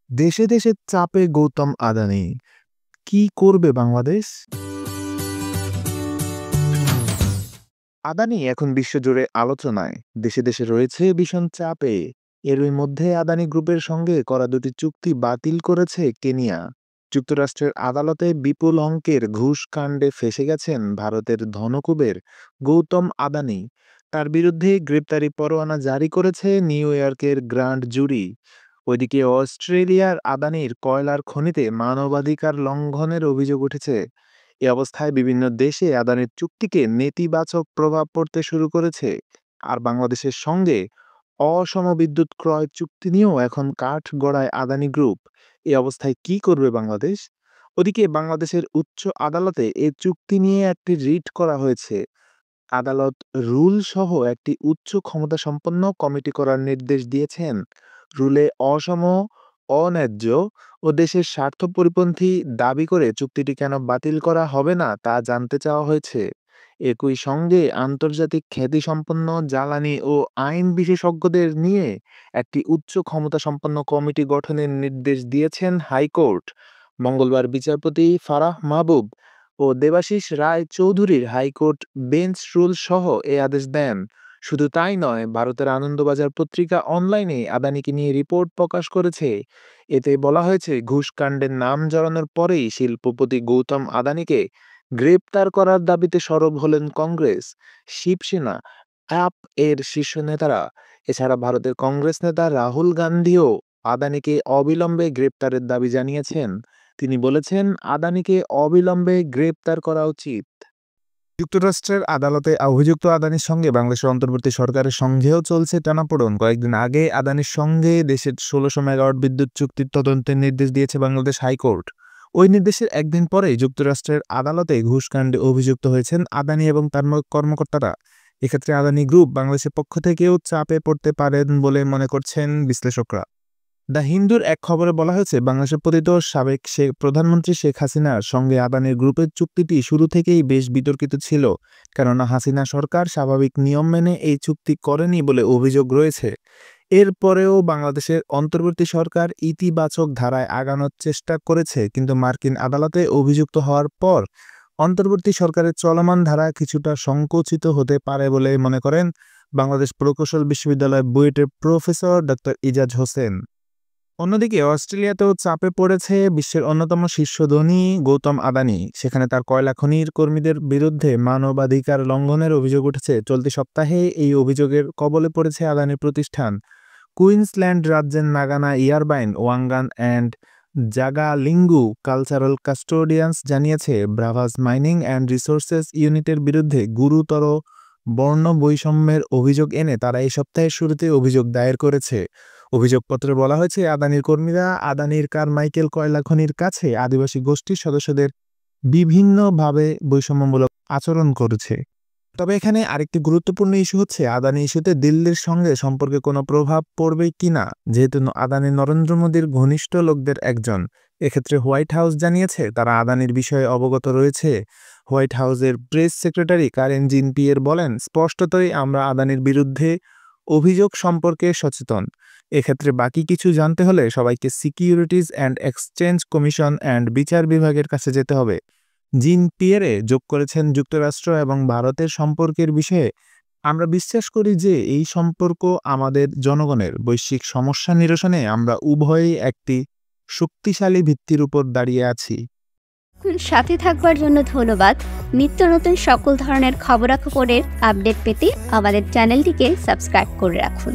দেশে দেশে চাপে গৌতম আদানি। কি করবে বাংলাদেশ? আদানি এখন বিশ্বজুড়ে আলোচনায়। দেশে দেশে রয়েছে ভীষণ চাপে। এরই মধ্যে আদানি গ্রুপের সঙ্গে করা দুটি চুক্তি বাতিল করেছে কেনিয়া। যুক্তরাষ্ট্রের আদালতে বিপুল অঙ্কের ঘুষ কাণ্ডে ফেঁসে গেছেন ভারতের ধনকুবের গৌতম আদানি। তার বিরুদ্ধে গ্রেপ্তারি পরোয়ানা জারি করেছে নিউ ইয়র্কের গ্র্যান্ড জুরি। ওইদিকে অস্ট্রেলিয়ার আদানির কয়লার খনিতে মানবাধিকার লঙ্ঘনের অভিযোগ উঠেছে। এ অবস্থায় বিভিন্ন দেশে আদানির চুক্তিকে নেতিবাচক প্রভাব পড়তে শুরু করেছে। আর বাংলাদেশের সঙ্গে অসম বিদ্যুৎ ক্রয় চুক্তি নিয়েও এখন কাঠগড়ায় আদানি গ্রুপ। এই অবস্থায় কি করবে বাংলাদেশ? ওদিকে বাংলাদেশের উচ্চ আদালতে এ চুক্তি নিয়ে একটি রিট করা হয়েছে। আদালত রুল সহ একটি উচ্চ ক্ষমতা সম্পন্ন কমিটি করার নির্দেশ দিয়েছেন। রুলে অসম, অন্যায্য ও দেশের স্বার্থ পরিপন্থী দাবি করে চুক্তিটি কেন বাতিল করা হবে না তা জানতে চাওয়া হয়েছে। একই সঙ্গে আন্তর্জাতিক খ্যাতিসম্পন্ন জ্বালানি ও আইন বিশেষজ্ঞদের নিয়ে একটি উচ্চ ক্ষমতা সম্পন্ন কমিটি গঠনের নির্দেশ দিয়েছেন হাইকোর্ট। মঙ্গলবার বিচারপতি ফারাহ মাহবুব ও দেবাশিস রায় চৌধুরীর হাইকোর্ট বেঞ্চ রুল সহ এ আদেশ দেন। শুধু তাই নয়, ভারতের আনন্দবাজার পত্রিকা অনলাইনে আদানিকে নিয়ে রিপোর্ট প্রকাশ করেছে। এতে বলা হয়েছে, ঘুষকাণ্ডের নাম জড়ানোর পরেই শিল্পপতি গৌতম আদানিকে গ্রেপ্তার করার দাবিতে সরব হলেন কংগ্রেস, শিবসেনা, আপ এর শীর্ষ নেতারা। এছাড়া ভারতের কংগ্রেস নেতা রাহুল গান্ধীও আদানিকে অবিলম্বে গ্রেপ্তারের দাবি জানিয়েছেন। তিনি বলেছেন, আদানিকে অবিলম্বে গ্রেপ্তার করা উচিত। যুক্তরাষ্ট্রের আদালতে অভিযুক্ত আদানির সঙ্গে বাংলাদেশের অন্তর্বর্তী সরকারের সঙ্গেও চলছে টানাপোড়েন। কয়েকদিন আগে আদানির সঙ্গে দেশের ১৬০০ মেগাওয়াট বিদ্যুৎ চুক্তির তদন্তের নির্দেশ দিয়েছে বাংলাদেশ হাইকোর্ট। ওই নির্দেশের একদিন পরেই যুক্তরাষ্ট্রের আদালতে ঘুষকাণ্ডে অভিযুক্ত হয়েছেন আদানি এবং তার কর্মকর্তারা। এক্ষেত্রে আদানি গ্রুপ বাংলাদেশের পক্ষ থেকেও চাপে পড়তে পারেন বলে মনে করছেন বিশ্লেষকরা। দ্য হিন্দুর এক খবরে বলা হয়েছে, বাংলাদেশের পতিত সাবেক প্রধানমন্ত্রী শেখ হাসিনার সঙ্গে আদানির গ্রুপের চুক্তিটি শুরু থেকেই বেশ বিতর্কিত ছিল। কেননা হাসিনা সরকার স্বাভাবিক নিয়ম মেনে এই চুক্তি করেনি বলে অভিযোগ রয়েছে। এরপরেও বাংলাদেশের অন্তর্বর্তী সরকার ইতিবাচক ধারায় আগানোর চেষ্টা করেছে, কিন্তু মার্কিন আদালতে অভিযুক্ত হওয়ার পর অন্তর্বর্তী সরকারের চলমান ধারা কিছুটা সংকুচিত হতে পারে বলে মনে করেন বাংলাদেশ প্রকৌশল বিশ্ববিদ্যালয় বুয়েটের প্রফেসর ডক্টর ইজাজ হোসেন। অন্যদিকে অস্ট্রেলিয়াতেও চাপে পড়েছে বিশ্বের অন্যতম শীর্ষ ধনী গৌতম আদানি। সেখানে তার কয়লা খনির কর্মীদের বিরুদ্ধে মানবাধিকার লঙ্ঘনের অভিযোগ উঠেছে। চলতি সপ্তাহে এই অভিযোগের কবলে পড়েছে আদানির প্রতিষ্ঠান। কুইন্সল্যান্ড রাজ্যের নাগানা ইয়ারবাইন ওয়াঙ্গান অ্যান্ড জাগালিঙ্গু কালচারাল কাস্টোডিয়ান্স জানিয়েছে, ব্রাভাস মাইনিং অ্যান্ড রিসোর্সেস ইউনিটের বিরুদ্ধে গুরুতর বর্ণ বৈষম্যের অভিযোগ এনে তারা এই সপ্তাহের শুরুতে অভিযোগ দায়ের করেছে। অভিযোগপত্রে বলা হয়েছে, আদানির কর্মীরা আদানির কারমাইকেল কয়লা খনির কাছে আদিবাসী গোষ্ঠীর সদস্যদের বিভিন্নভাবে বৈষম্যমূলক আচরণ করেছে। তবে এখানে আরেকটি গুরুত্বপূর্ণ ইস্যু হচ্ছে, আদানি ইস্যুতে দিল্লির সঙ্গে সম্পর্কে কোনো প্রভাব পড়বে কিনা, যেহেতু আদানি নরেন্দ্র মোদীর ঘনিষ্ঠ লোকদের একজন। এক্ষেত্রে হোয়াইট হাউস জানিয়েছে তারা আদানির বিষয়ে অবগত রয়েছে। হোয়াইট হাউসের প্রেস সেক্রেটারি কারেন জিন-পিয়ের বলেন, স্পষ্টতই আমরা আদানির বিরুদ্ধে অভিযোগ সম্পর্কে সচেতন। এক্ষেত্রে বাকি কিছু জানতে হলে সবাইকে securities and exchange commission and বিচার বিভাগের কাছে যেতে হবে। জিন পিয়েরে যোগ করেছেন, যুক্তরাষ্ট্র এবং ভারতের সম্পর্কের বিষয়ে আমরা বিশ্বাস করি যে এই সম্পর্ক আমাদের জনগণের বৈশ্বিক সমস্যা নিরসনে আমরা উভয়ই একটি শক্তিশালী ভিত্তির উপর দাঁড়িয়ে আছি। সাথে থাকবার জন্য ধন্যবাদ। নিত্য নতুন সকল ধরনের খবরাখবরের আপডেট পেতে আমাদের চ্যানেলটিকে সাবস্ক্রাইব করে রাখুন।